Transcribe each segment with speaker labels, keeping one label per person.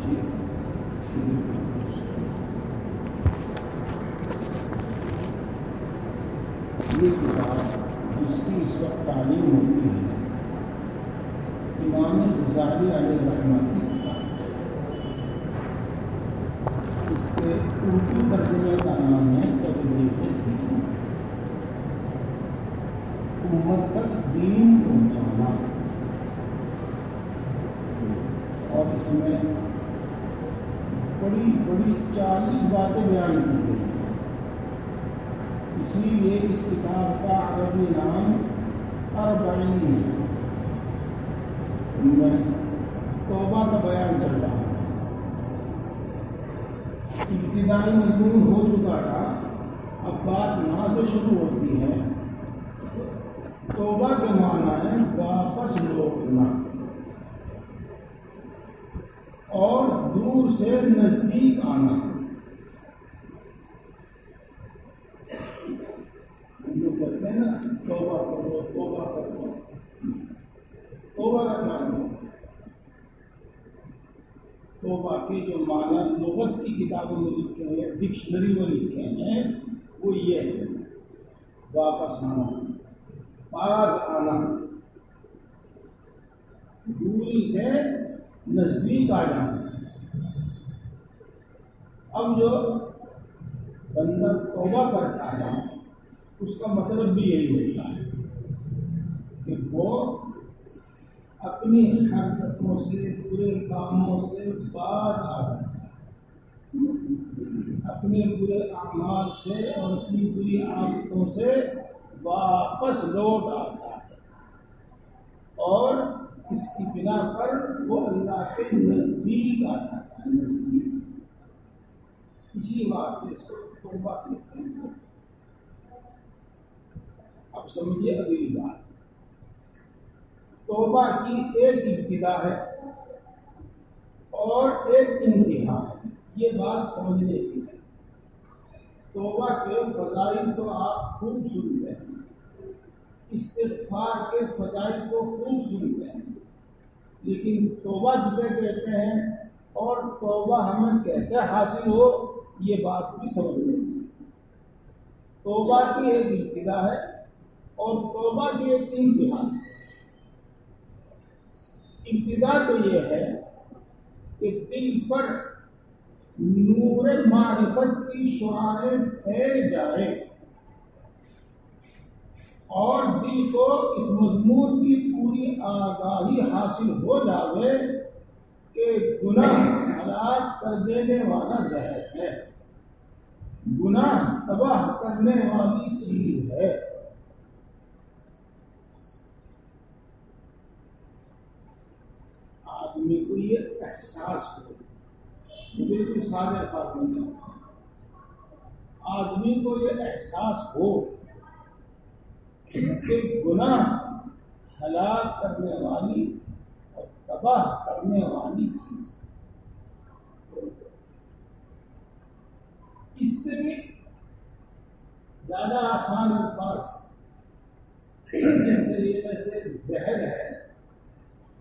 Speaker 1: یہ کتاب جس کی اس وقت تعلیم ہوتی ہے امام غزالی علیہ رحمہ کی کتاب ہے. اس کے اردو ترجمے کا نام ہے تبلیغ دین، امت تک دین پہنچانا. اور اس میں بڑی بڑی 40 باتیں بیان کی گئی ہیں. اسی لیے اس کتاب کا عربی نام اربعین ہے. ان میں توبہ کا بیان چل رہا ہے. ابتدائی مضمون ہو چکا تھا، اب بات یہاں سے شروع ہوتی ہے. توبہ کے معنی ہے واپس لوٹنا اور دور سے نزدیک آنا. جو کہتے ہیں نا توبہ کرو توبہ کرو، توبہ کا معنی توبہ کے جو معنی لغت کی کتابوں میں لکھے ہیں، ڈکشنری میں لکھے ہیں، وہ یہ ہے واپس آنا، پاس آنا، دوری سے نزدیک آ جانا. اب جو بندہ توبہ کرتا ہے اس کا مطلب بھی یہی ہوتا ہے کہ وہ اپنی حرکتوں سے، برے کاموں سے باز آ جاتا ہے، اپنے برے اعمال سے اور اپنی بری عادتوں سے واپس لوٹ آتا ہے، اور اس کی بنا پر وہ اللہ کے نزدیک آ جاتا ہے. نزدیک، اسی واسطے اس کو توبہ کہتے ہیں. اب سمجھیے اگلی بات. توبہ کی ایک ابتدا ہے اور ایک انتہا ہے. یہ بات سمجھنے کی ہے. توبہ کے فضائل تو آپ خوب سنتے ہیں، استغفار کے فضائل کو خوب سنتے ہیں، لیکن توبہ جسے کہتے ہیں اور توبہ ہمیں کیسے حاصل ہو، یہ بات بھی سمجھنے کی. توبہ کی ایک ابتدا ہے اور توبہ کی ایک انتہا. ابتدا تو یہ ہے کہ دل پر نور معرفت کی شعاعیں پھیل جائے اور دل کو اس مضمون کی پوری آگاہی حاصل ہو جائے کہ گناہ ہلاک کر دینے والا زہر ہے، گناہ تباہ کرنے والی چیز ہے. آدمی کو یہ احساس ہو، بالکل سادہ الفاظ میں کہتا ہوں، آدمی کو یہ احساس ہو کہ گناہ ہلاک کرنے والی اور تباہ کرنے والی چیز ہے. اس سے بھی زیادہ آسان الفاظ جس طریقے سے زہر ہے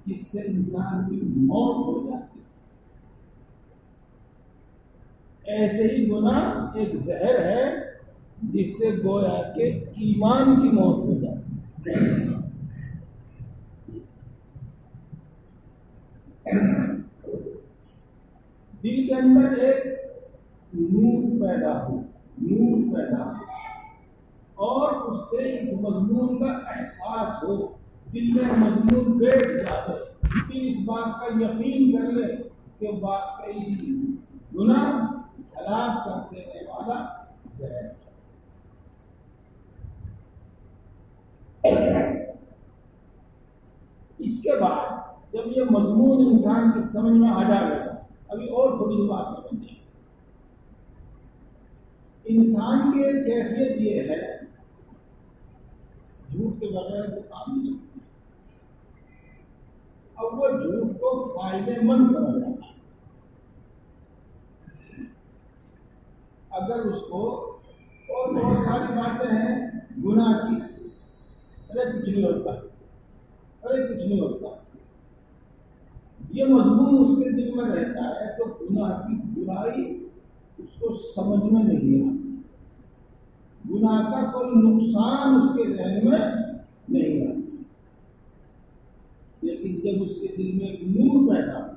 Speaker 1: جس سے انسان کی موت ہو جاتی ہے، ایسے ہی گناہ ایک زہر ہے جس سے گویا کہ ایمان کی موت ہو جاتی ہے. دل کے اندر ایک نور پیدا ہو اور اس سے اس مضمون کا احساس ہو، دل میں مضمون بیٹھ جائے، پھر اس بات کا یقین کر لے کہ واقعی گناہ ہلاک کر دینے والا زہر. اس کے بعد جب یہ مضمون انسان کی سمجھ میں آ جائے گا، ابھی اور تھوڑی بات سمجھیں. انسان کی ایک کیفیت یہ ہے جھوٹ کے بغیر تو کام نہیں چلتا. اب وہ جھوٹ کو فائدے مند سمجھ رہا ہے. اگر اس کو اور بہت ساری باتیں ہیں گناہ کی، ارے کچھ نہیں ہوتا، یہ مضمون اس کے دل میں رہتا ہے تو گناہ کی برائی اس کو سمجھ میں نہیں آتی، گناہ کا کوئی نقصان اس کے ذہن میں نہیں آتا۔ لیکن جب اس کے دل میں ایک نور پیدا ہو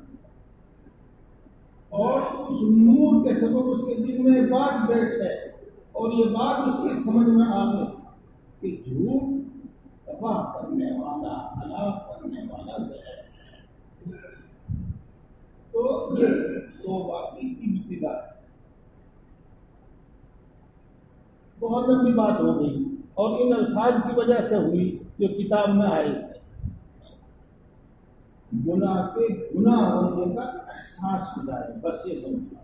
Speaker 1: اور اس نور کے سبب اس کے دل میں ایک بات بیٹھے اور یہ بات اس کی سمجھ میں آ گئی کہ جھوٹ تباہ کرنے والا، ہلاک کرنے والا زہر ہے، تو یہ توبہ کی ابتدا ہے۔ بہت لمبی بات ہو گئی اور ان الفاظ کی وجہ سے ہوئی جو کتاب میں آئے تھے۔ گناہ کے گناہ ہونے کا احساس ہو جائے، بس یہ سمجھنا،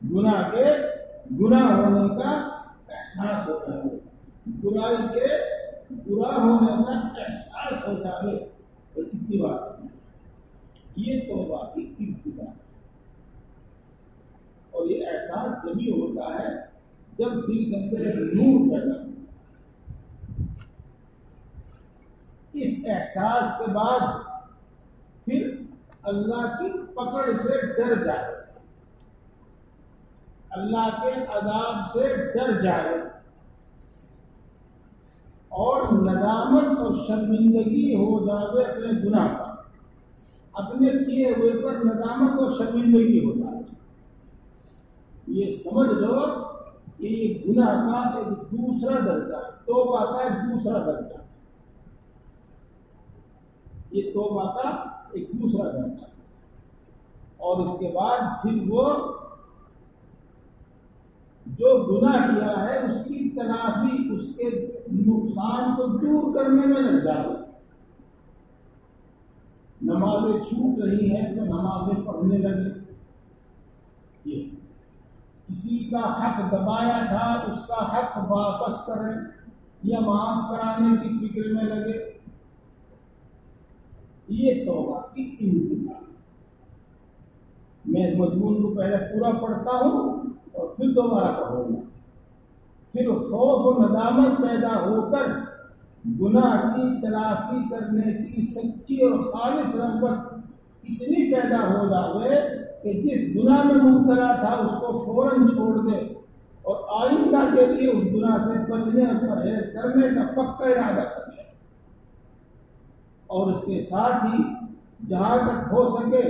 Speaker 1: گناہ کے گناہ ہونے کا احساس ہو جائے، برائی کے برا ہونے کا احساس ہو جائے، بس اتنی بات سمجھنا۔ یہ توبہ کی ابتدا ہے اور یہ احساس جبھی ہوتا ہے جب دل کے اندر ایک نور پیدا ہو۔ اس احساس کے بعد پھر اللہ کی پکڑ سے ڈر جائے، اللہ کے عذاب سے ڈر جائے اور ندامت اور شرمندگی ہو جائے اپنے گناہ پر، اپنے کیے ہوئے پر ندامت اور شرمندگی ہو جائے۔ یہ سمجھ لو کہ یہ گناہ کا ایک دوسرا درجہ، توبہ کا ایک دوسرا درجہ، یہ توبہ کا ایک دوسرا درجہ، اور اس کے بعد پھر وہ جو گناہ کیا ہے اس کی تلافی، اس کے نقصان کو دور کرنے میں لگ جائے۔ نمازیں چھوٹ رہی ہیں تو نمازیں پڑھنے لگے، یہ کسی کا حق دبایا تھا اس کا حق واپس کریں یا معاف کرانے کی فکر میں لگے۔ یہ توبہ کی ابتدا۔ میں اس مضمون کو پہلے پورا پڑھتا ہوں اور پھر دوبارہ پڑھوں گا، پھر خوف و ندامت پیدا ہو کر گناہ کی تلافی کرنے کی سچی اور خالص رغبت اتنی پیدا ہو جائے کہ جس گناہ میں مبتلا تھا اس کو فوراً چھوڑ دے اور آئندہ کے لیے اس گناہ سے بچنے اور پرہیز کرنے کا پکا ارادہ کر لے، اور اس کے ساتھ ہی جہاں تک ہو سکے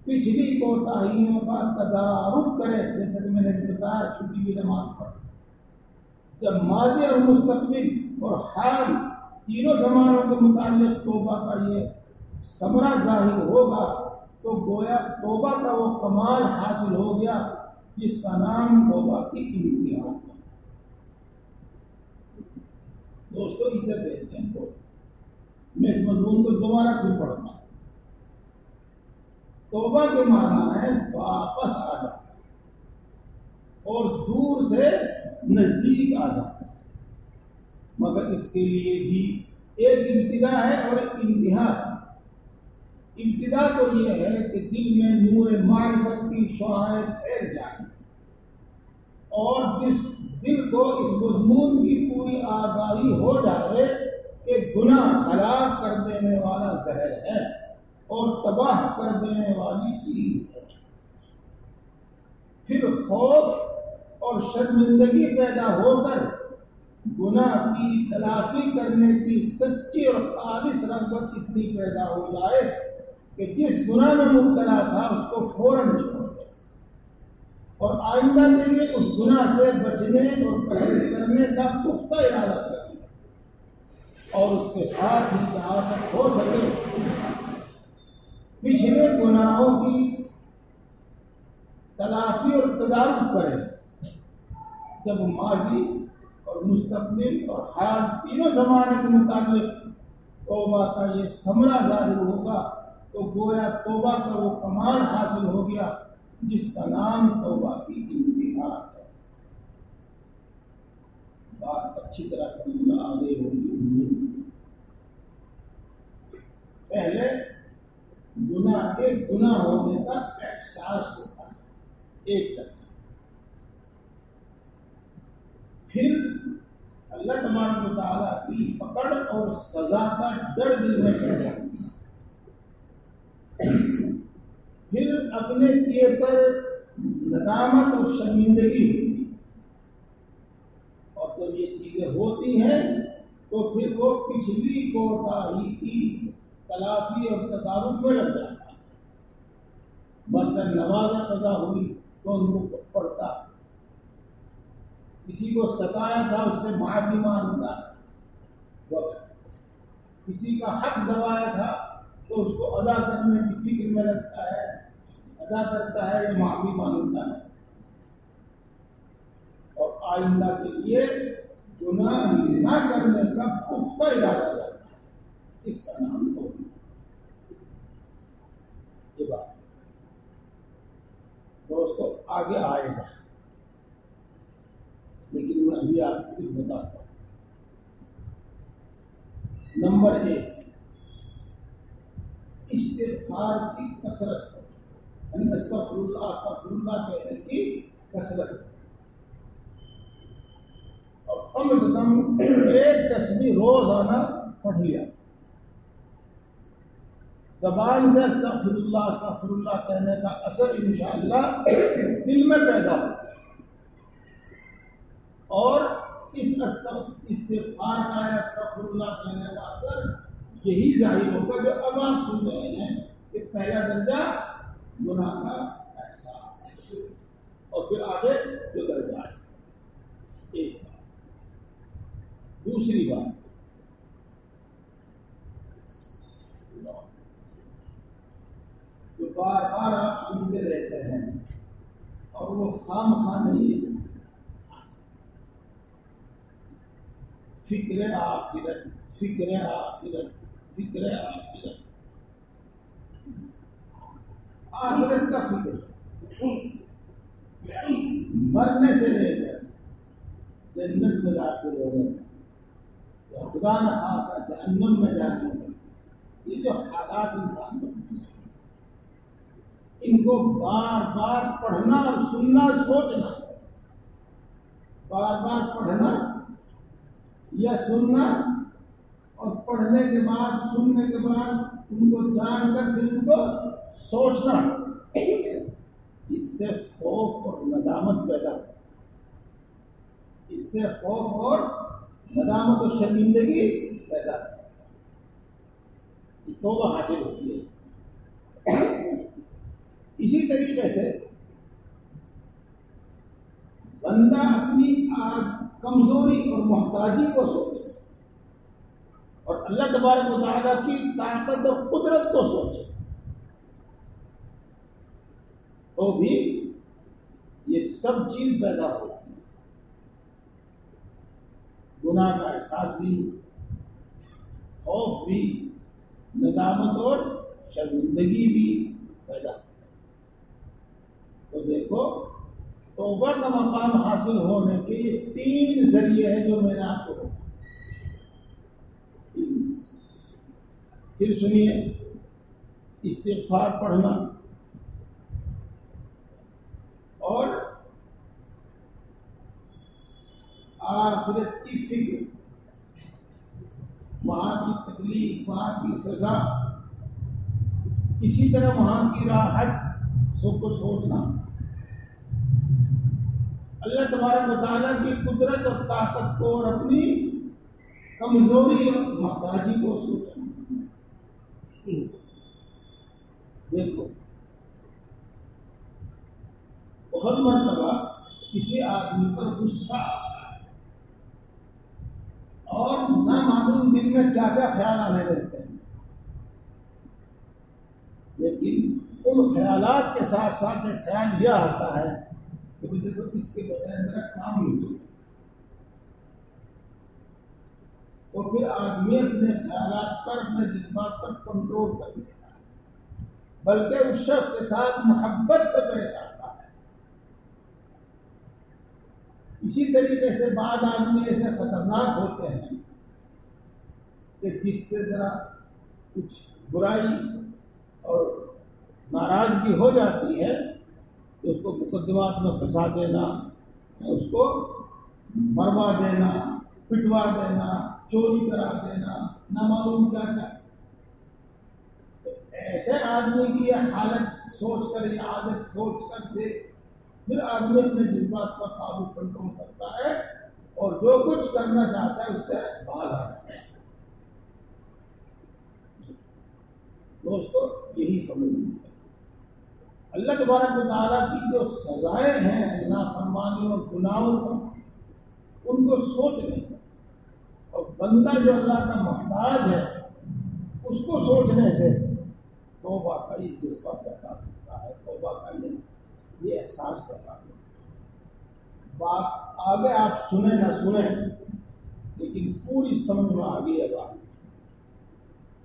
Speaker 1: پچھلی کوتاہیوں کا تدارک کرے، جیسا کہ میں نے بتایا چھٹی کی نماز پڑھ، جب ماضی اور مستقبل اور حال تینوں زمانوں کے متعلق توبہ کا یہ ثمرہ ظاہر ہوگا تو گویا توبہ کا وہ کمال حاصل ہو گیا جس کا نام توبہ کی انتہا ہے۔ دوستو اسے کہتے ہیں تو میں اس مضمون کو دوبارہ پھر پڑھتا ہوں۔ توبہ کے معنی ہے واپس آ جانا اور دور سے نزدیک آ جانا، مگر اس کے لیے بھی ایک ابتدا ہے اور ایک انتہا ہے۔ ابتدا تو یہ ہے کہ دل میں نور معرفت کی شعاعیں پھیل جائیں اور جس دل کو اس مضمون کی پوری آگاہی ہو جائے کہ گناہ ہلاک کر دینے والا زہر ہے اور تباہ کر دینے والی چیز ہے، پھر خوف اور شرمندگی پیدا ہو کر گناہ کی تلافی کرنے کی سچی اور خالص رغبت اتنی پیدا ہو جائے کہ جس گناہ میں مبتلا تھا اس کو فوراً چھوڑ دے اور آئندہ کے لیے اس گناہ سے بچنے اور پرہیز کرنے کا پختہ ارادہ کر لے، اور اس کے ساتھ ہی جہاں تک ہو سکے پچھلے گناہوں کی تلافی اور تدارک کرے۔ جب ماضی اور مستقبل اور حال تینوں زمانے کے متعلق توبہ کا یہ ثمرہ ظاہر ہوگا تو گویا توبہ کا وہ کمال حاصل ہو گیا جس کا نام توبہ کی انتہا ہے۔ بات اچھی طرح سمجھ میں آ گئی ہوگی۔ پہلے گناہ کے گناہ ہونے کا احساس ہوتا ہے ایک طرح، پھر اللہ تبارک و تعالیٰ کی پکڑ اور سزا کا ڈر دل میں پیدا ہوتا ہے، پھر اپنے کیے پر ندامت اور شرمندگی ہوتی ہے، اور جب یہ چیزیں ہوتی ہیں تو پھر وہ پچھلی کوتاہی کی تلافی اور تدارک میں لگ جاتا ہے۔ مثلاً نمازیں قضا ہوئی تو ان کو پڑھتا، کسی کو ستایا تھا اس سے معافی مانگتا، کسی کا حق دبایا تھا تو اس کو ادا کرنے کی فکر میں لگتا ہے، ادا کرتا ہے یا معافی مانگتا ہے، اور آئندہ کے لیے گناہ نہ کرنے کا پختہ ارادہ کرتا ہے۔ اس کا نام توبہ۔ یہ بات دوستو آگے آئے گا، لیکن میں ابھی آپ کو کچھ بتاتا ہوں۔ نمبر 1، استغفار کی کثرت، یعنی استغفر اللہ کہنے کی کثرت، اور کم سے کم ایک تسبیح روزانہ پڑھ لیا۔ زبان سے استغفر اللہ کہنے کا اثر انشاءاللہ دل میں پیدا ہوتا ہے، اور اس استغفار کا یا استغفر اللہ کہنے کا اثر یہی ظاہر ہوگا جو اب آپ سن رہے ہیں کہ پہلا درجہ گناہ کا احساس، اور پھر آگے جو درجہ ہے۔ ایک بات۔ دوسری بات، جو بار بار آپ سنتے رہتے ہیں اور وہ خام خواہ نہیں ہے، فکر آخرت، فکر آخرت، فکر آخرت، آخرت کا فکر، مرنے سے لے کر جنت میں داخل ہو گئے، خدا نخواستہ جہنم میں جانے میں، یہ جو حالات انسان بنتے ہیں، ان کو بار بار پڑھنا اور سننا، سوچنا، بار بار پڑھنا یا سننا، اور پڑھنے کے بعد سننے کے بعد ان کو جان کر پھر ان کو سوچنا، اس سے خوف اور ندامت پیدا ہوتی ہے، اس سے خوف اور ندامت اور شرمندگی پیدا ہوتی ہے، توبہ حاصل ہوتی ہے اس سے۔ اسی طریقے سے بندہ اپنی کمزوری اور محتاجی کو سوچے، اور اللہ تبارک و تعالیٰ کی طاقت اور قدرت کو سوچے، تو بھی یہ سب چیز پیدا ہوتی ہے۔ گناہ کا احساس بھی، خوف بھی، ندامت اور شرمندگی بھی پیدا ہوتی ہے۔ تو دیکھو، توبہ کا مقام حاصل ہونے کے یہ 3 ذریعے ہیں جو میں نے آپ کو بتایا۔ پھر سنیے، استغفار پڑھنا، اور آخرت کی فکر، وہاں کی تکلیف، وہاں کی سزا، اسی طرح وہاں کی راحت سب کو سوچنا، اللہ تبارک و تعالیٰ کی قدرت اور طاقت کو اور اپنی کمزوری اور محتاجی کو سوچنا۔ دیکھو، بہت مرتبہ کسی آدمی پر غصہ آتا ہے اور نہ معلوم دل میں کیا کیا خیال آنے لگتے ہیں، لیکن ان خیالات کے ساتھ ساتھ ایک خیال یہ آتا ہے کہ دیکھو اس کے بغیر میرا کام نہیں چلے، تو پھر آدمی اپنے خیالات پر، اپنے جذبات پر کنٹرول کر لیتا ہے، بلکہ اس شخص کے ساتھ محبت سے پیش آتا ہے۔ اسی طریقے سے بعض آدمی ایسے خطرناک ہوتے ہیں کہ جس سے ذرا کچھ برائی اور ناراضگی ہو جاتی ہے تو اس کو مقدمات میں پھنسا دینا، اس کو مروا دینا، پٹوا دینا، چوری کرا دینا، نہ معلوم کیا کیا۔ تو ایسے آدمی کی یہ حالت سوچ کر، یہ عادت سوچ کر دے، پھر آدمی اپنے جذبات پر قابو کنٹرول کرتا ہے اور جو کچھ کرنا چاہتا ہے اس سے باز آ جاتا ہے۔ دوستو یہی سمجھنا ہے۔ اللہ تبارک و تعالیٰ کی جو سزائیں ہیں نافرمانی اور گناہوں پر، ان کو سوچ نہیں سکتے، اور بندہ جو اللہ کا محتاج ہے اس کو سوچنے سے توبہ کا یہ جذبہ پیدا ہوتا ہے، توبہ کا یہ احساس پیدا ہوتا ہے۔ بات آگے آپ سنیں نہ سنیں لیکن پوری سمجھ میں آ گئی ہے بات۔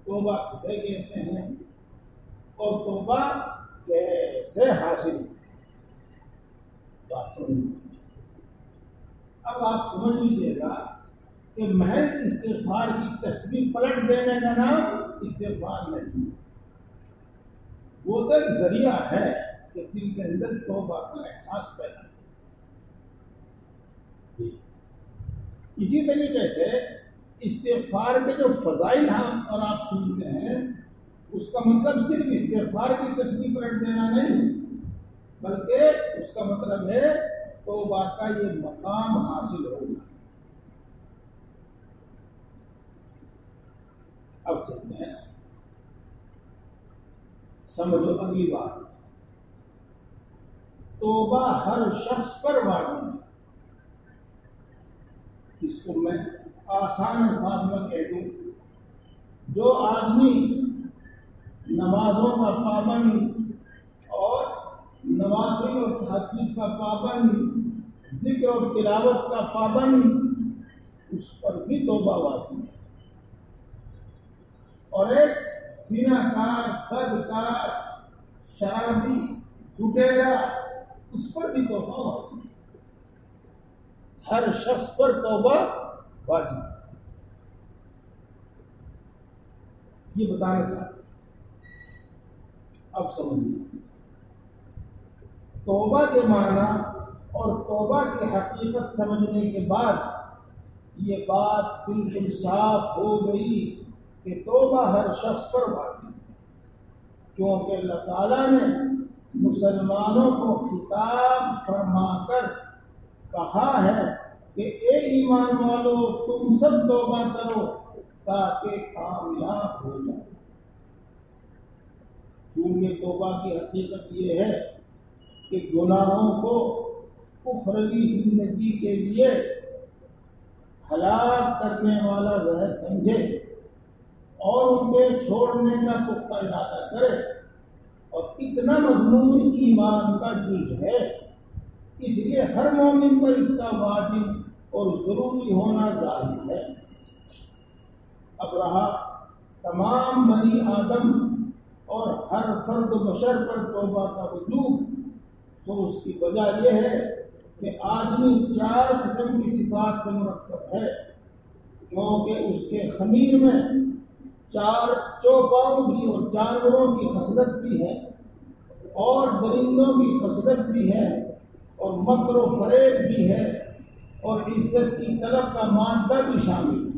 Speaker 1: توبہ کسے کہتے ہیں اور توبہ کیسے حاصل؟ بات سمجھ، اب آپ سمجھ لیجیے گا کہ محض استغفار کی تسبیح پلٹ دینے کا نام استغفار نہیں، وہ تو ایک ذریعہ ہے کہ دل کے اندر توبہ کا احساس پیدا ہو۔ اسی طریقے سے استغفار کے جو فضائل ہم اور آپ سنتے ہیں، اس کا مطلب صرف استغفار کی تسبیح پلٹ دینا نہیں، بلکہ اس کا مطلب ہے توبہ کا یہ مقام حاصل ہونا۔ اب چلتے ہیں، سمجھو اگلی بات، توبہ ہر شخص پر واجب ہے۔ اس کو میں آسان الفاظ میں کہہ دوں، جو آدمی نمازوں کا پابند اور نوافل اور تہجد کا پابند، ذکر اور تلاوت کا پابند، اس پر بھی توبہ واجب ہے۔ اور ایک زناکار، بدکار، شرابی، لٹیرا، اس پر بھی توبہ واجب ہے۔ ہر شخص پر توبہ واجب ہے، یہ بتانا چاہتا ہوں۔ اب سمجھیے، توبہ کے معنی اور توبہ کی حقیقت سمجھنے کے بعد یہ بات بالکل صاف ہو گئی کہ توبہ ہر شخص پر واجب ہے، کیونکہ اللہ تعالیٰ نے مسلمانوں کو خطاب فرما کر کہا ہے کہ اے ایمان والو تم سب توبہ کرو تاکہ کامیاب ہو جائے۔ چونکہ توبہ کی حقیقت یہ ہے کہ گناہوں کو اخروی زندگی کے لیے ہلاک کرنے والا زہر سمجھے اور ان کے چھوڑنے کا پختہ ارادہ کرے، اور اتنا مضمون ایمان کا جز ہے، اس لیے ہر مومن پر اس کا واجب اور ضروری ہونا ظاہر ہے۔ اب رہا تمام بنی آدم اور ہر فرد بشر پر توبہ کا وجوب، تو اس کی وجہ یہ ہے کہ آدمی 4 قسم کی صفات سے مرکب ہے، کیونکہ اس کے خمیر میں 4 چوپاؤں کی اور جانوروں کی خصلت بھی ہے، اور درندوں کی خصلت بھی ہے، اور مکر و فریب بھی ہے، اور عزت کی طلب کا مادہ بھی شامل ہے۔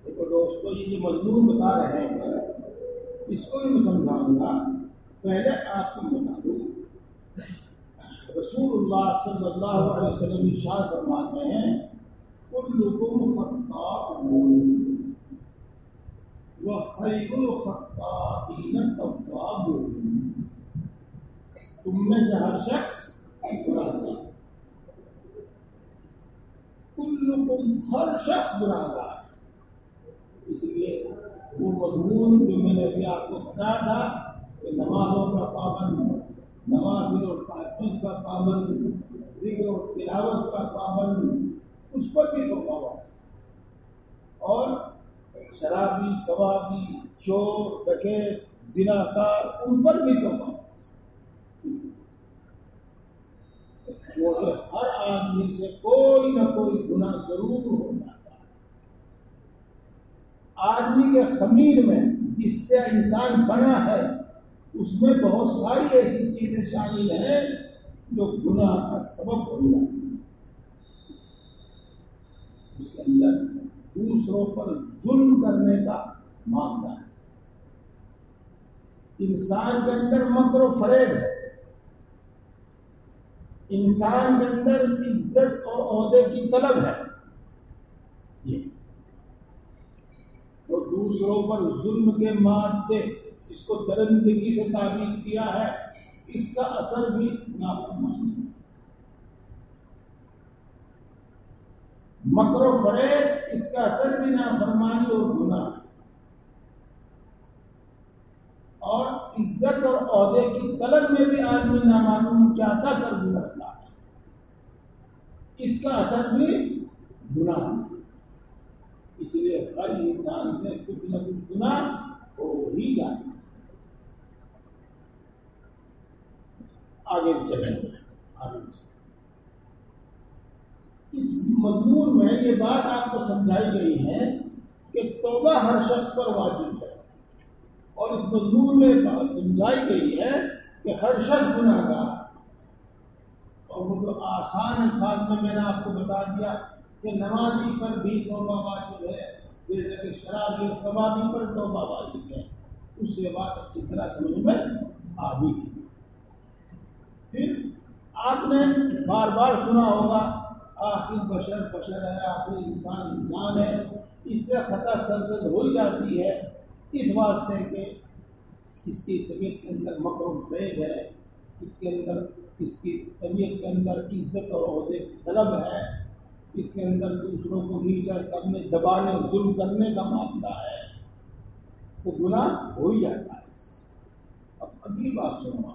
Speaker 1: دیکھو دوستو، یہ جو مضمون بتا رہے ہیں اس کو بھی میں سمجھاؤں گا۔ پہلے آپ کو بتا دوں، رسول اللہ صلی اللہ علیہ وسلم ارشاد فرماتے ہیں کلکم خطاؤون وخیر الخطائین التوابون، تم میں سے ہر شخص گناہگار، کلکم ہر شخص گناہگار۔ اس لیے وہ مضمون جو میں نے ابھی آپ کو بتایا تھا کہ نمازوں کا پابند، نوافل اور تہجد کا پابند، ذکر اور تلاوت کا پابند، اس پر بھی توبہ واجب، اور شرابی، کبابی، چور، ڈکیت، زناکار، ان پر بھی توبہ، کیونکہ ہر آدمی سے کوئی نہ کوئی گناہ ضرور ہوتا ہے۔ آدمی کے خمیر میں جس سے انسان بنا ہے اس میں بہت ساری ایسی چیزیں شامل ہیں جو گناہ کا سبب بن جاتی ہیں۔ اس کے اندر دوسروں پر ظلم کرنے کا معاملہ ہے، انسان کے اندر مکر و فریب ہے، انسان کے اندر عزت اور عہدے کی طلب ہے، یہ تو دوسروں پر ظلم کے مادے اس کو درندگی سے تعبیر کیا ہے، اس کا اثر بھی نافرمانی، مکر و فریب اس کا اثر بھی نافرمانی اور گناہ، اور عزت اور عہدے کی طلب میں بھی آدمی نامعلوم کیا کیا کر گزرتا ہے، اس کا اثر بھی گناہ، اس لیے ہر انسان سے کچھ نہ کچھ گناہ ہو ہی جاتا ہے۔ آگے چلیں، اس مضمون میں یہ بات آپ کو سمجھائی گئی ہے کہ توبہ ہر شخص پر واجب ہے، اور اس مضمون میں بات سمجھائی گئی ہے کہ ہر شخص گناہ گار، اور وہ جو آسان الفاظ میں نے آپ کو بتا دیا کہ نمازی پر بھی توبہ واجب ہے، جیسے کہ شرابی اور کبابی پر توبہ واجب ہے، اس سے بات اچھی طرح سمجھ میں آ بھی گئی۔ پھر آپ نے بار بار سنا ہوگا آخر بشر بشر ہے، آخر انسان انسان ہے، اس سے خطا سرزد ہو جاتی ہے، اس واسطے کہ اس کی طبیعت کے اندر مکر و فریب ہے، اس کے اندر اس کی طبیعت کے اندر عزت اور عہدے کی طلب ہے، اس کے اندر دوسروں کو نیچا کرنے، دبانے، ظلم کرنے کا معاملہ ہے، تو گناہ ہو ہی جاتا ہے۔ اب اگلی بات سنو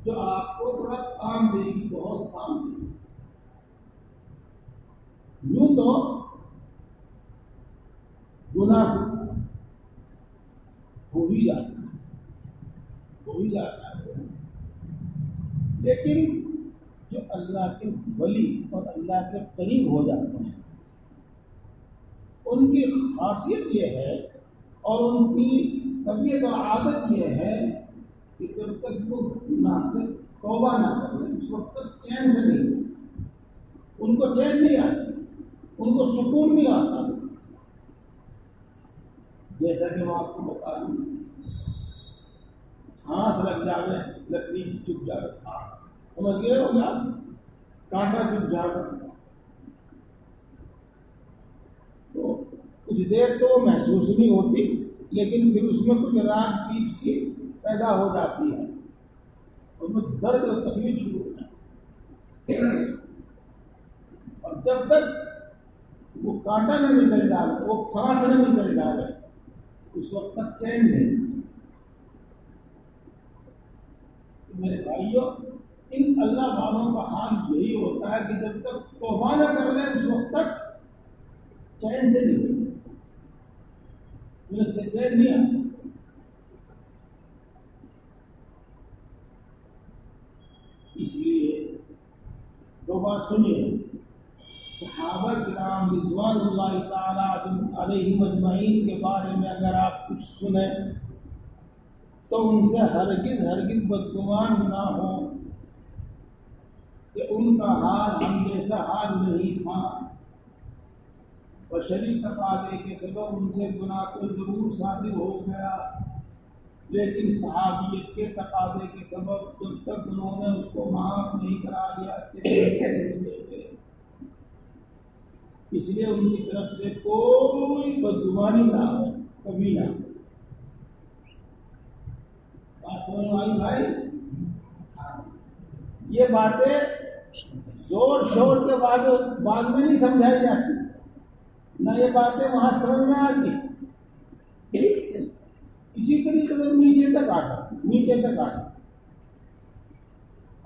Speaker 1: جو آپ کو بڑا کام دے گی، بہت کام دے گی۔ یوں تو گناہ ہو ہی جاتا ہے، ہو ہی جاتا ہے، لیکن جو اللہ کے ولی اور اللہ کے قریب ہو جاتے ہیں ان کی خاصیت یہ ہے اور ان کی طبیعت اور عادت یہ ہے کہ جب تک وہ گناہ سے توبہ نہ کر لیں اس وقت تک چین سے نہیں ہوتے، ان کو چین نہیں آتی، ان کو سکون نہیں آتا۔ جیسا کہ میں آپ کو بتا دوں، ہانس لگ جاوے لکڑی چپ جاوے، ہانس سمجھ گئے ہو گیا، کانٹا چپ جاوے، تو کچھ دیر تو محسوس نہیں ہوتی، لیکن پھر اس میں کچھ راگ پیپ سی پیدا ہو جاتی ہے، اس میں درد اور تکلیف شروع ہو جاتی ہے، اور جب تک وہ کانٹا نہ نکل جائے، وہ پھانس نہ نکل جائے، اس وقت تک چین نہیں۔ میرے بھائیوں، ان اللہ والوں کا حال یہی ہوتا ہے کہ جب تک توبہ نہ کر لیں اس وقت تک چین سے نہیں ہوتا، چین نہیں آتا۔ اس لیے دو بات سنیے، صحابہ کرام رضوان اللہ تعالی علیہم اجمعین کے بارے میں اگر آپ کچھ سنیں تو ان سے ہرگز ہرگز بدگمان نہ ہو کہ ان کا حال ہم جیسا حال نہیں تھا، بشری تقاضے کے سبب ان سے گناہ تو ضرور صادر ہو گیا، لیکن صحابیت کے تقاضے کے سبب جب تک انہوں نے اس کو معاف نہیں کرا دیا اس لیے ان کی طرف سے کوئی بدگمانی نہ ہو، کبھی نہ ہو۔ بات سمجھ میں آئی بھائی؟ یہ باتیں زور شور کے بعد میں نہیں سمجھائی جاتی، نہ یہ باتیں وہاں سمجھ میں آتی، اسی طریقے سے نیچے تک آتا۔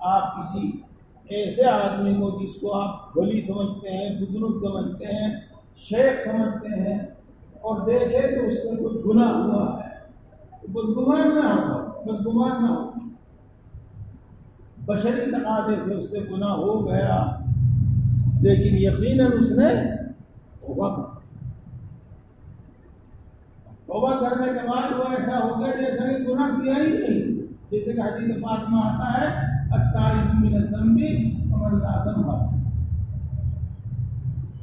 Speaker 1: آپ کسی ایسے آدمی کو جس کو آپ ولی سمجھتے ہیں، بزرگ سمجھتے ہیں، شیخ سمجھتے ہیں، اور دیکھیں تو اس سے کوئی گناہ ہوا ہے، بدگمان نہ ہو، بشری تقاضے سے اس سے گناہ ہو گیا، لیکن یقیناً اس نے توبہ کرنے کے بعد وہ ایسا ہو گیا جیسا کہ گناہ کیا ہی نہیں، جیسے کہ حدیث پاک میں آتا ہے التائب من الذنب کمن لا ذنب،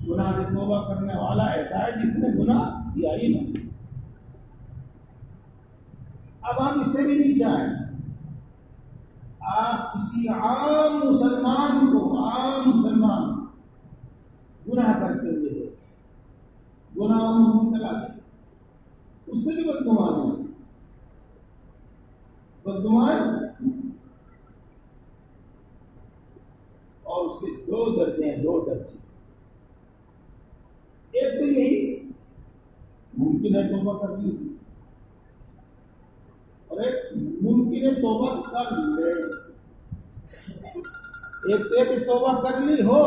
Speaker 1: گناہ سے توبہ کرنے والا ایسا ہے جس نے گناہ کیا ہی نہیں۔ اب آپ اس سے بھی نہیں چاہیں، آپ کسی عام مسلمان گناہ کرتے ہوئے دیکھیں، گناہوں میں مبتلا ہے، اس سے بھی بدگمان ہے، بدگمان. اور اس کے دو درجے ہیں، دو درجے. ایک تو یہی ممکن ہے توبہ کر لی، اور ایک ممکن ہے توبہ کر لے. ایک تو کہ توبہ کر لی ہو،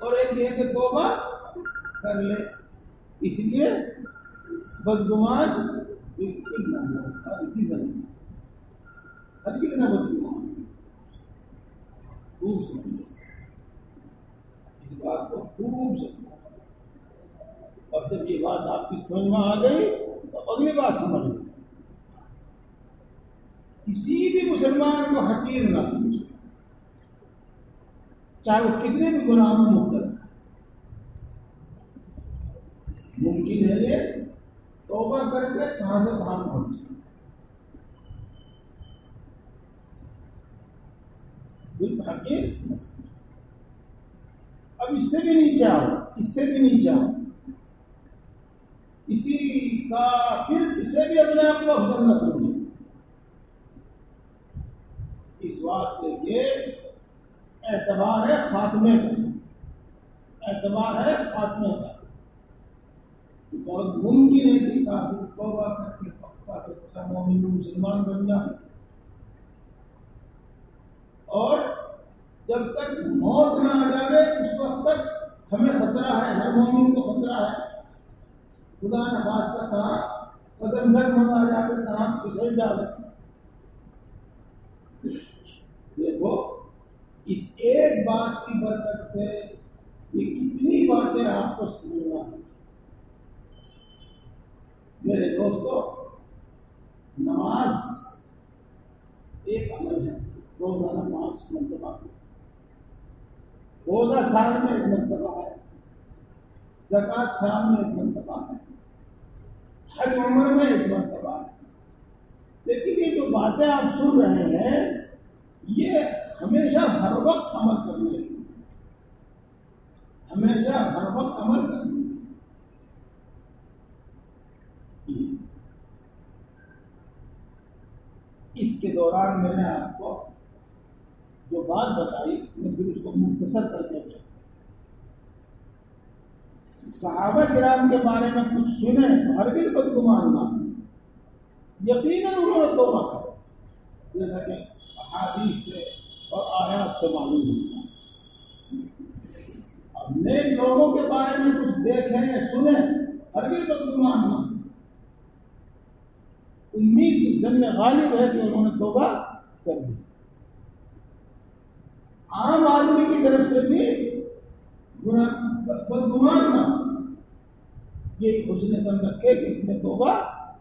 Speaker 1: اور ایک یہ کہ توبہ کر لے. اس لیے بدگمان بالکل نہ ہو، ہرگز نہ بدگمان. خوب سمجھے اس بات کو، خوب سمجھے. اور جب یہ بات آپ کی سمجھ میں آ گئی تو اگلی بات سمجھ لیں، کسی بھی مسلمان کو حقیر نہ سمجھے، چاہے وہ کتنے بھی گناہ میں مبتلا ہے. ممکن ہے یہ توبہ کر کے کہاں سے کہاں پہنچ جائے. بالکل حقیر نہ سمجھے. اب اس سے بھی نیچے آؤ، اس سے بھی نیچے آؤ، کسی کا پھر اسے بھی اپنے آپ کو افضل نہ سمجھے. اس واسطے کے اعتبار ہے خاتمے کا، اعتبار ہے خاتمے کا. بہت ممکن ہے کہ کافر توبہ کر کے پکا سے پکا مومن مسلمان بن جائے، اور جب تک موت نہ آ جائے اس وقت تک ہمیں خطرہ ہے، ہر مومن کو خطرہ ہے. خدا نخواستہ کہا قدم گھر میں آ جائے، کہاں پھسل جائے. دیکھو اس ایک بات کی برکت سے یہ کتنی باتیں آپ کو سمجھنا ہے. میرے دوستو، نماز ایک عمل ہے، روزانہ 5 مرتبہ، روزہ سال میں 1 مرتبہ ہے، زکوٰۃ سال میں 1 مرتبہ ہے، حج عمر میں 1 مرتبہ ہے. لیکن یہ جو باتیں آپ سن رہے ہیں یہ ہمیشہ ہر وقت عمل کرنے کی، ہمیشہ ہر وقت عمل کرنے کی. اس کے دوران میں نے آپ کو جو بات بتائی میں پھر اس کو مختصر کرنے کے صحابہ کرام کے بارے میں کچھ سنے تو ہرگز بدگمان نہ، یقیناً انہوں نے توبہ کرا، جیسا کہ احادیث سے اور آیات سے معلوم ہوتا ہے. اب نیک لوگوں کے بارے میں کچھ دیکھیں یا سنیں ہرگز بدگمان نہ. امید ظن غالب ہے کہ انہوں نے توبہ کر دی. عام آدمی کی طرف سے بھی بدگمان نہ، یہ اس نے کم رکھے کہ اس نے توبہ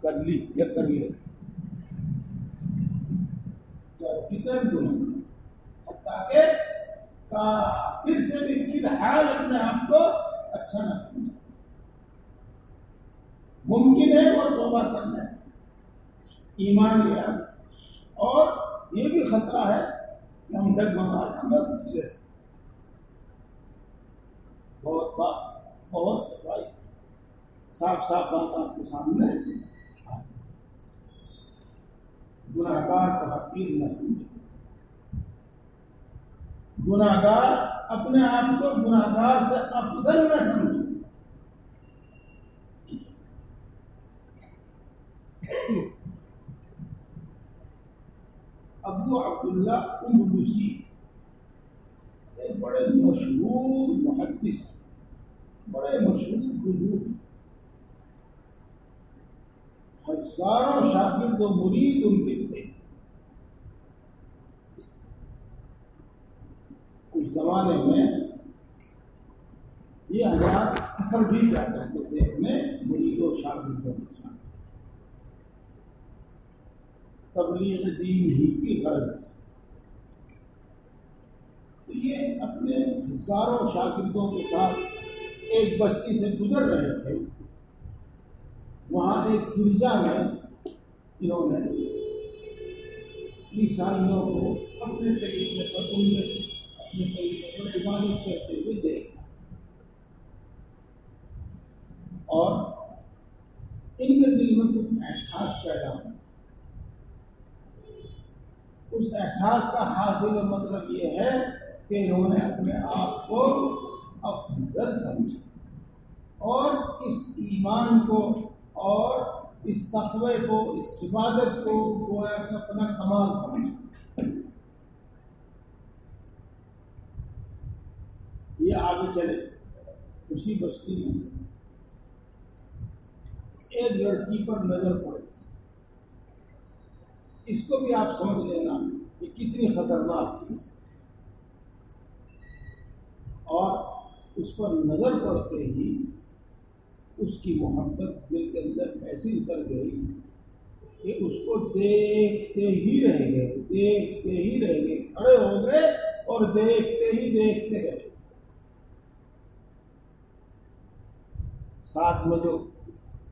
Speaker 1: کر لی یا کر لیا، کتنے بھی گناہ، تاکہ کافر سے بھی فی الحال اپنے آپ کو اچھا نہ سمجھے. ممکن ہے وہ توبہ کرنا ہے، ایمان لیا، اور یہ بھی خطرہ ہے کہ ہم ڈگمگا جائیں سے. بہت صفائی صاف بات آپ کے سامنے. گناہگار کو حقیر نہ سمجھے، گناہگار اپنے آپ کو گناہگار سے افضل نہ سمجھے. ابو عبداللہ اندلسی ایک بڑے مشہور محدث، بڑے مشہور بزرگ، ہزاروں شاگرد و مرید ان کے تھے. اس زمانے میں یہ حضرات سفر بھی جا سکتے تھے اپنے مرید و شاگردوں کے ساتھ، تبلیغ دین ہی کی غرض سے. تو یہ اپنے ہزاروں شاگردوں کے ساتھ ایک بستی سے گزر رہے تھے. وہاں ایک گرجا میں انہوں نے عیسائیوں کو اپنے طریقے پر ان میں اپنے طریقے پر عبادت کرتے ہوئے دیکھا اور ان کے دل میں کچھ احساس پیدا ہوا. اس احساس کا حاصل مطلب یہ ہے کہ انہوں نے اپنے آپ کو افضل سمجھا اور اس ایمان کو اور اس تقوی کو اس عبادت کو گویا کہ اپنا کمال سمجھا. یہ آگے چلے اسی بستی میں ایک لڑکی پر نظر پڑے. اس کو بھی آپ سمجھ لینا کہ کتنی خطرناک چیز ہے. اور اس پر نظر پڑتے ہی اس کی محبت دل کے اندر ایسی اتر گئی کہ اس کو دیکھتے ہی رہ گئے, کھڑے ہو گئے اور دیکھتے رہے. ساتھ میں جو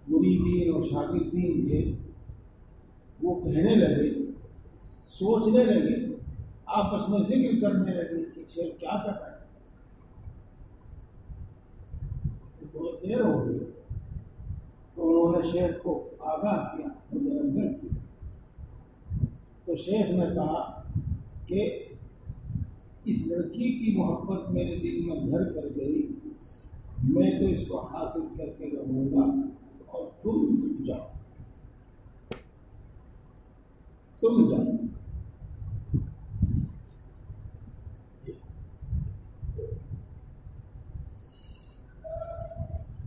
Speaker 1: مریدین اور شاگردین تھے وہ کہنے لگے, سوچنے لگے, آپس میں ذکر کرنے لگے کہ شیخ کیا کر رہا ہے. بہت دیر ہو گئی تو انہوں نے شیخ کو آگاہ کیا, متنبہ کیا. تو شیخ نے کہا کہ اس لڑکی کی محبت میرے دل میں گھر کر گئی, میں تو اس کو حاصل کر کے رہوں گا اور تم جاؤ.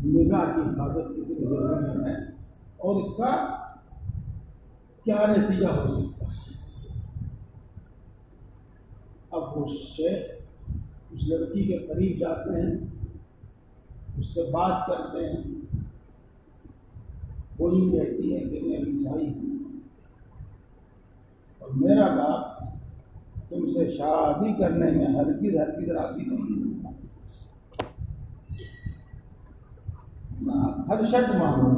Speaker 1: نگاہ کی حفاظت کتنی ضروری ہے اور اس کا کیا نتیجہ ہو سکتا ہے. اب وہ شیخ اس لڑکی کے قریب جاتے ہیں, اس سے بات کرتے ہیں. وہی کہتی ہے کہ میں عیسائی ہوں اور میرا باپ تم سے شادی کرنے میں ہرگز راضی نہیں ہوں. ہر شرط مانو.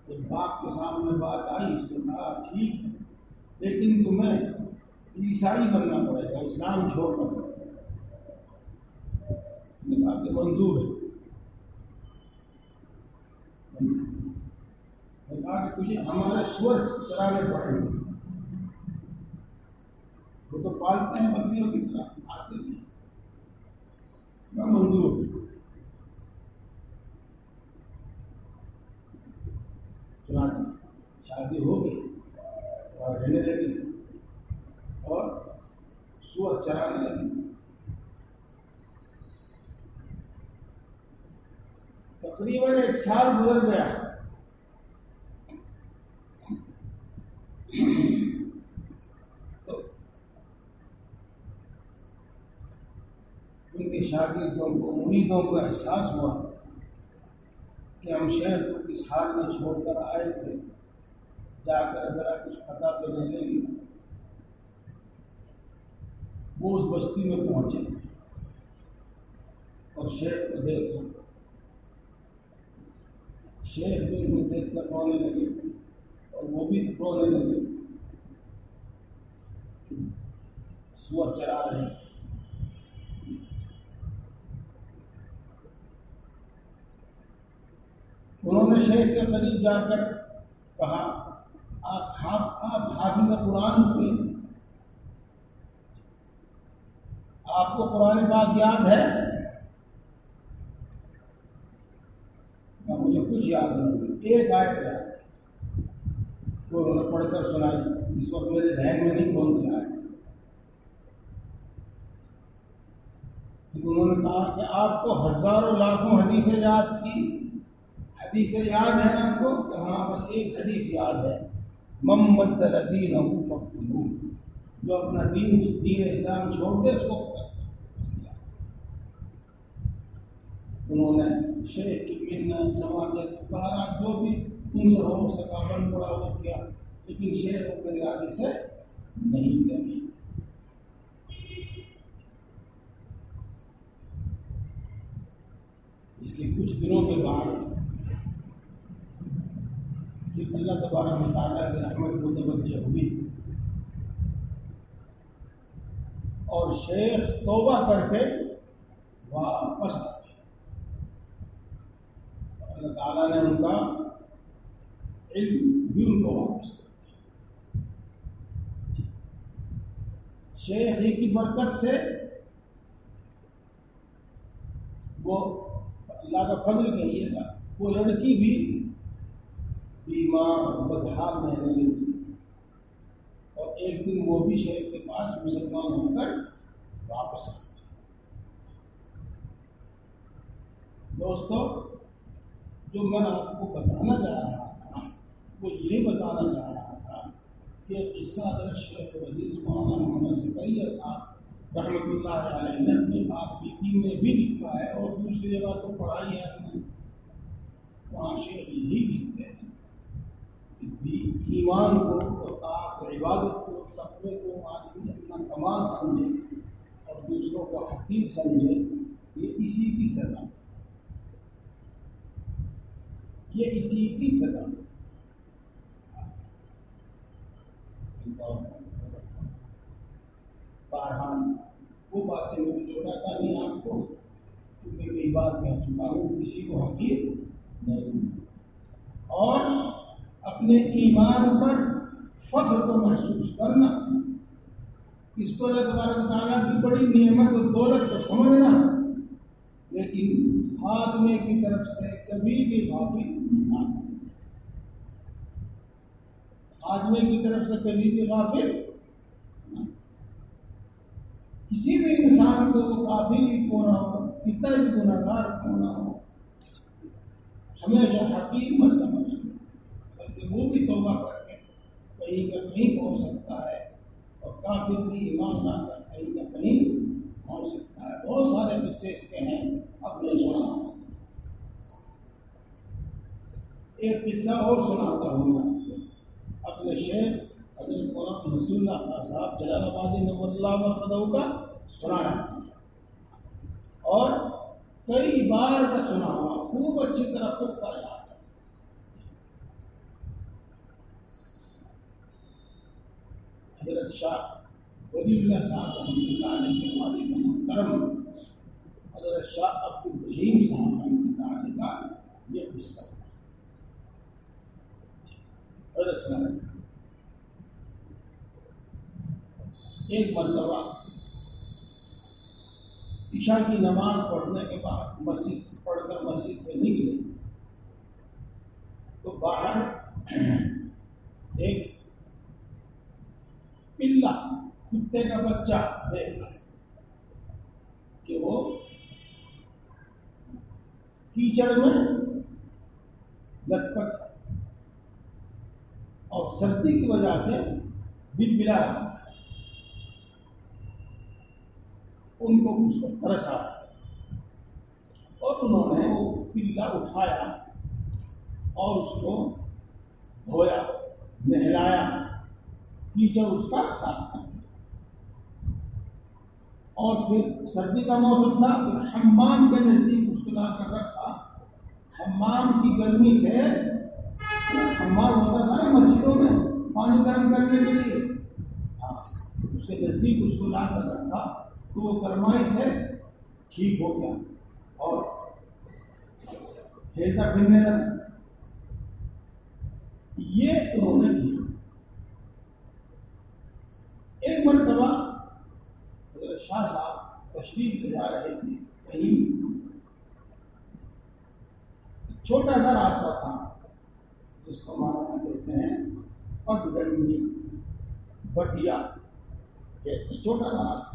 Speaker 1: جب باپ کے سامنے بات آئی تو کہا ٹھیک ہے, لیکن تمہیں عیسائی بننا پڑے گا, اسلام چھوڑنا پڑے گا. میں نے کہا کہ منظور ہے. میں نے کہا کہ تجھے ہمارے سور چرانے پڑیں گے. وہ تو پالتے ہیں بندیوں کی طرح, آتے نہیں. میں منظور ہوں. شادی ہو گئی اور رہنے لگی اور سور چرانے لگی. تقریباً 1 سال گزر گیا. تو ان کی شاگردوں کو, مریدوں کو احساس ہوا کہ ہم شہر کو کس حال میں چھوڑ کر آئے تھے, جا کر ذرا کچھ پتہ تو لے لیں گے. وہ اس بستی میں پہنچے اور شیخ کو دیکھا. شیخ بھی ان کو دیکھ کر رونے لگے اور وہ بھی رونے لگے. سور چرا رہے ہیں. انہوں نے شیخ کے قریب جا کر کہا آپ حافظ قرآن تھے, آپ کو قرآن پاک یاد ہے؟ مجھے کچھ یاد نہیں, ایک آیت یاد ہے. وہ انہوں نے پڑھ کر سنائی. اس وقت میرے ذہن میں نہیں کون سی آیت. انہوں نے کہا کہ آپ کو ہزاروں لاکھوں حدیثیں یاد تھی. حدیثیں یاد ہے آپ کو؟ کہ ہاں, بس ایک حدیث یاد ہے, من بدل دینہ فاقتلوہ, جو اپنا دین اسلام چھوڑ دے اس کو. انہوں نے شیخ کی منت سماجت بہرحال جو بھی ان سے ہو سکا بن پڑا وہ کیا, لیکن شیخ اپنے ارادے سے نہیں کریں. اس کے کچھ دنوں کے بعد تبارک و تعالیٰ کی رحمت متوجہ ہوئی اور شیخ توبہ کر کے واپس آ گئے. اللہ تعالیٰ نے ان کا علم بھی ان کو واپس کر دیا. شیخ ہی کی برکت سے وہ اللہ کا فضل کہیے گا، وہ لڑکی بھی بیمار بدحال رہنے لگی اور ایک دن وہ بھی شیخ کے پاس مسلمان ہو کر واپس آ گئی. دوستو، جو میں آپ کو بتانا چاہ رہا تھا وہ یہ بتانا چاہ رہا تھا کہ قصہ حضرت شیخ الحدیث مولانا محمد زکریا صاحب رحمۃ اللہ علیہ نے اپنی آپ کی میں بھی لکھا ہے اور دوسری جگہ تو پڑھائی ہے ہم نے، وہاں شیخ یہی لکھتے ہیں کہ ایمان کو، طاعت، عبادت کو، تقوی کو آدمی اپنا کمال سمجھے اور دوسروں کو حقیر سمجھے، یہ اسی کی سزا، یہ اسی کی سزا. بہرحال وہ باتیں میں جوڑا تھا نہیں آپ کو، کیونکہ کئی بار کہہ چکا ہوں کسی کو حقیر نہیں سمجھنا اور اپنے ایمان پر فخر کو محسوس کرنا، اس کو اللہ تبارک و تعالیٰ کی بڑی نعمت و دولت کو سمجھنا، لیکن خاتمے کی طرف سے کبھی بھی غافل نہ ہونا. خاتمے کی طرف سے کبھی بھی غافل نہ ہونا. کسی بھی انسان کو غافل ہی کیوں نہ ہو، کتنا بھی گناہگار کیوں نہ ہو، ہمیشہ حقیر مت سمجھنا، بلکہ وہ بھی توبہ کر کے کہیں کا کہیں پہنچ سکتا ہے اور کافر بھی ایمان لا کر کہیں کا کہیں پہنچ سکتا ہے. بہت سارے قصے اس کے ہیں، اپنے سنا. ایک قصہ اور سناتا ہوں میں اپنے شیخ حضرت مولانا رسول اللہ خان صاحب جلال آبادی نور اللہ مرقدہ کا سنایا اور کئی بار کا سنا ہوا، خوب اچھی طرح خود کا یاد ہے. حضرت شاہ ولی اللہ صاحب رحمۃ اللہ علیہ کے والد محترم حضرت شاہ عبد الرحیم صاحب رحمۃ اللہ علیہ کا یہ قصہ ہے. ایک مرتبہ عشاء کی نماز پڑھنے کے بعد مسجد پڑھ کر مسجد سے نکلے تو باہر ایک پلا کتے کا بچہ دیکھا کہ وہ کیچڑ میں لٹ پٹ اور سردی کی وجہ سے بلبلا رہا. ان کو اس پر ترس آیا اور انہوں نے وہ پلا اٹھایا اور اس کو دھویا، نہلایا، کیچڑ اس کا صاف کر دیا اور پھر سردی کا موسم تھا، پھر حمام کے نزدیک اس کو لا کر رکھا. حمام کی گرمی سے حمام ہوتا تھا نا مسجدوں میں پانی گرم کرنے کے لیے، اس کے نزدیک اس کو لا کر رکھا تو وہ گرمائی سے ٹھیک ہو گیا اور کھیلتا پھرنے لگا. یہ انہوں نے کیا. ایک مرتبہ شاہ صاحب تشریف لے جا رہے تھے کہیں، چھوٹا سا راستہ تھا جس کو مانا کہتے ہیں پگ ڈنڈی بٹیا کہتے ہیں، چھوٹا سا راستہ.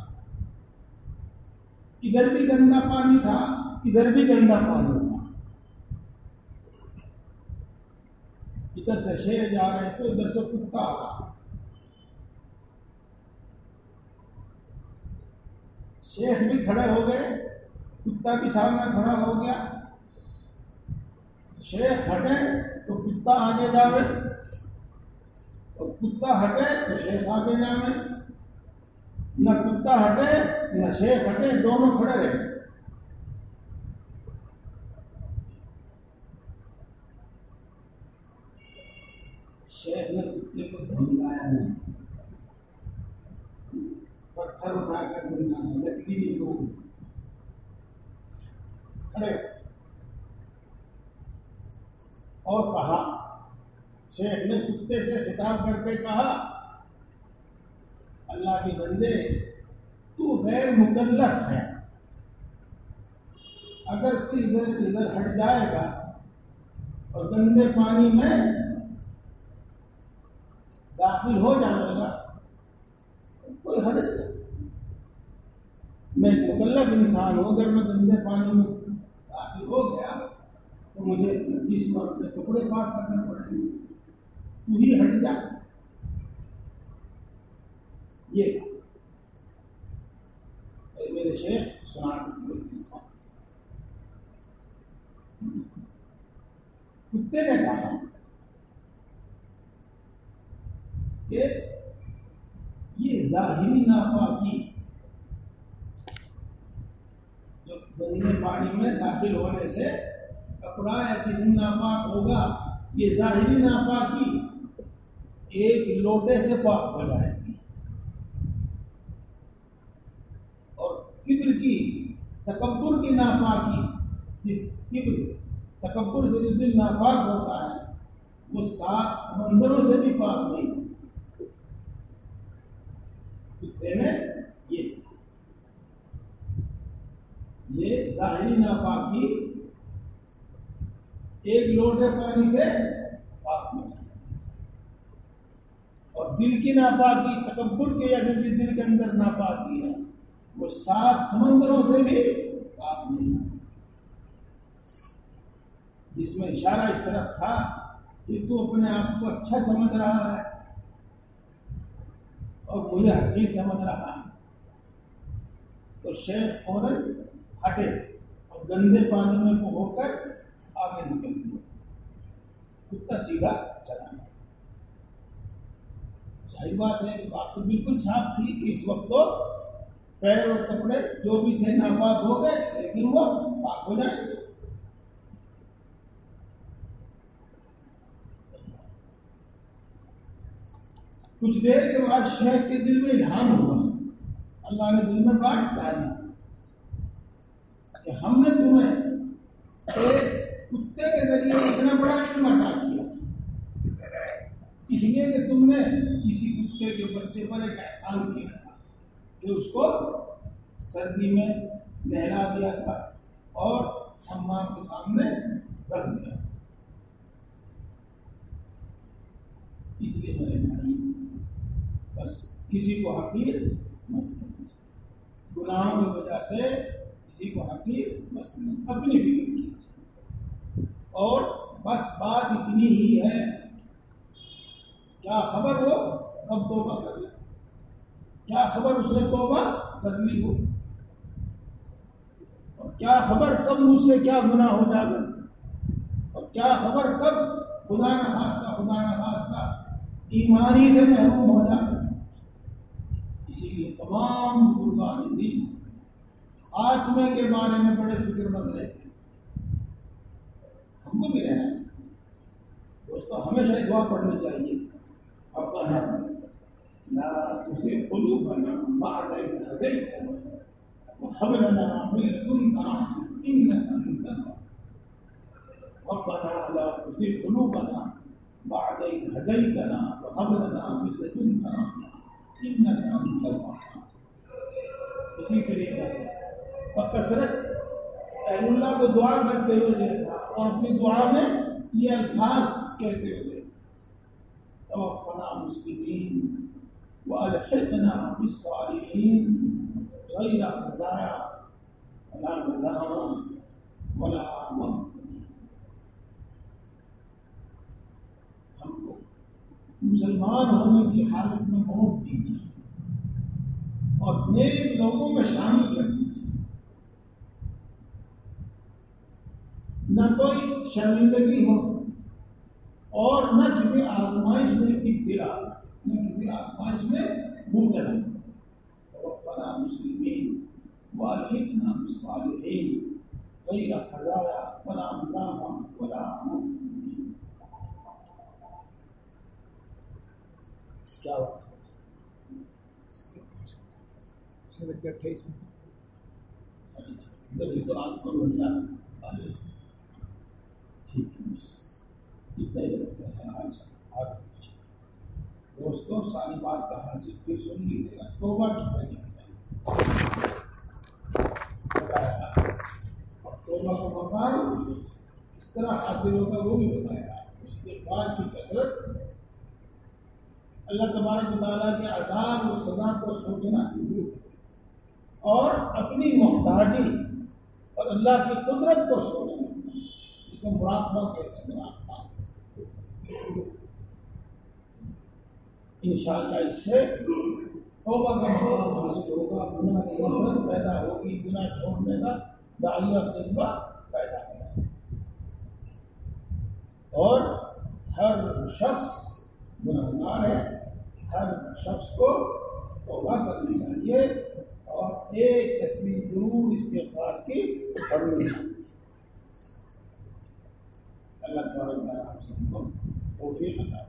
Speaker 1: ادھر بھی گندا پانی تھا، ادھر بھی گندا پانی تھا. ادھر سے شیر جا رہے تھے، ادھر سے کتا آ رہا. شیخ بھی کھڑے ہو گئے، کتا بھی سامنے کھڑا ہو گیا. شیخ ہٹے تو کتا آگے جاوے اور کتا ہٹے تو شیخ آگے جاوے. نہ کتا ہٹے نہ شیخ ہٹے، دونوں کھڑے رہے. شیخ نے کتے کو دھمکایا نہیں، پتھر اٹھا کر دھمکایا، لکڑی نہیں کو کھڑے اور کہا، شیخ نے کتے سے خطاب کر کے کہا، اللہ کے بندے تو غیر مکلف ہے، اگر تو ادھر ہٹ جائے گا اور گندے پانی میں داخل ہو جائے گا کوئی حرج نہیں، میں مکلف انسان ہوں، اگر میں گندے پانی میں داخل ہو گیا تو مجھے جسم اپنے کپڑے پاک کرنے پڑیں گے، تو ہی ہٹ جا۔ یہ میرے شیخ سنا کتے نے کہا کہ یہ ظاہری ناپاکی جو گندے پانی میں داخل ہونے سے کپڑا یا جسم ناپاک ہوگا، یہ ظاہری ناپاکی ایک لوٹے سے پاک ہو جائے گی، اور کبر کی تکبر کی ناپاکی، جس کبر تکبر سے جو دل ناپاک ہوتا ہے وہ 7 سمندروں سے بھی پاک نہیں ہوتا۔ کتے نے یہ ظاہری ناپاکی ایک لوٹے پانی سے پاک ہو جائے، اور دل کی ناپاکی تکبر کی وجہ سے بھی دل کے اندر ناپاکی ہے، وہ 7 سمندروں سے بھی پاک نہیں ہے۔ جس میں اشارہ اس طرف تھا کہ تو اپنے آپ کو اچھا سمجھ رہا ہے اور مجھے حقیر سمجھ رہا ہے، تو شیخ فوراً ہٹے اور گندے پانی میں کو ہو کر آگے نکل گیا، کتا سیدھا چلا۔ ظاہر بات ہے کہ بات تو بالکل صاف تھی کہ اس وقت تو پیر اور کپڑے جو بھی تھے ناپاک ہو گئے، لیکن وہ پاک ہو جائیں گے۔ کچھ دیر کے بعد شیخ کے دل میں الہام ہوا، اللہ نے دل میں بات ڈالی کہ ہم نے تمہیں ایک کتے کے ذریعے اتنا بڑا علم عطا کیا، اس لیے کہ تم نے کسی کتے کے بچے پر ایک احسان کیا تھا کہ اس کو سردی میں نہلا دیا تھا اور حمام کے سامنے رکھ دیا، اس لیے میں نے بس کسی کو حقیر مت سمجھ، گناہوں کی وجہ سے کسی کو حقیر مت سمجھ، اپنی فکر کیجیے، اور بس بات اتنی ہی ہے، کیا خبر وہ کب توبہ کر لے، کیا خبر اس نے توبہ کر لی ہو، اور کیا خبر کب مجھ سے کیا گناہ ہو جائے، اور کیا خبر کب خدا نخواستہ ایمانی سے محروم ہو جائے۔ اسی لیے تمام قربان دین خاتمے کے بارے میں بڑے فکر مند رہتے ہیں، ہم کو بھی رہنا ہے دوستو، ہمیشہ دعا پڑھنی چاہیے، ربنا لا تزغ قلوبنا بعد إذ هديتنا وهب لنا من لدنك رحمة إنك أنت الوهاب، ربنا لا تزغ قلوبنا بعد إذ هديتنا وهب لنا من لدنك رحمة إنك أنت الوهاب۔ اسی طریقے سے بکثرت اہل اللہ کو دعا کرتے ہوئے دیکھا اور اپنی دعا میں یہ الفاظ کہتے ہوئے، توفنا مسلمین وألحقنا بالصالحین غیر خزایا ولا ملام ولا مغفرین۔ ہم کو مسلمان ہونے کی حالت میں موت دیجیے اور نیک لوگوں میں شامل کر دیجیے، نہ کوئی شرمندگی ہو اور نہ کسی آزمائش میں ابتلا، نہ کسی آزمائش میں مبتلا۔ توفنا مسلمین والحقنا بالصالحین غیر خزایا ولا ملام ولا مغفرین۔ کیا بات ہے
Speaker 2: 7:28
Speaker 1: ابھی تو آپ کو بنتا ٹھیک ہے بس اتنا ہی رکھتے ہیں آج دوستوں ساری بات کا حاصل پھر سن لیجیے گا توبہ کسے کہتے ہیں بتایا اور توبہ کا مقام کس طرح حاصل ہوگا وہ بھی بتایا استغفار کی کثرت اللہ تبارک و تعالیٰ کے عذاب اور سزا کو سوچنا اور اپنی محتاجی اور اللہ کی قدرت کو سوچنا اس کو مراقبہ کہتے ہیں مراقبہ انشاءاللہ اس سے توبہ کا مقام حاصل ہوگا گناہ کی نفرت پیدا ہوگی گناہ چھوڑنے کا داعیہ جذبہ پیدا ہوگا اور ہر شخص گنہگار ہے ہر شخص کو توبہ کرنی چاہیے اور ایک تصویر ضرور استغفار کی پڑھنی چاہیے اللہ تبارک و تعالیٰ ہم سب کو توفیق عطا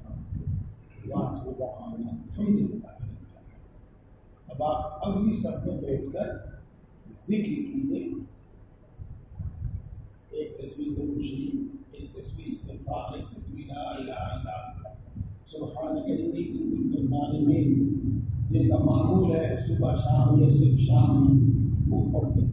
Speaker 1: اب آپ اگلی سب میں بیٹھ کر ذکر کیجیے ایک تصویر شریف ایک تصویر استغفار ایک تصویر لا الہ الا اللہ سبحانک انی کنت من الظالمین جن کا معمول ہے صبح شام یا صرف شام وہ پڑھتے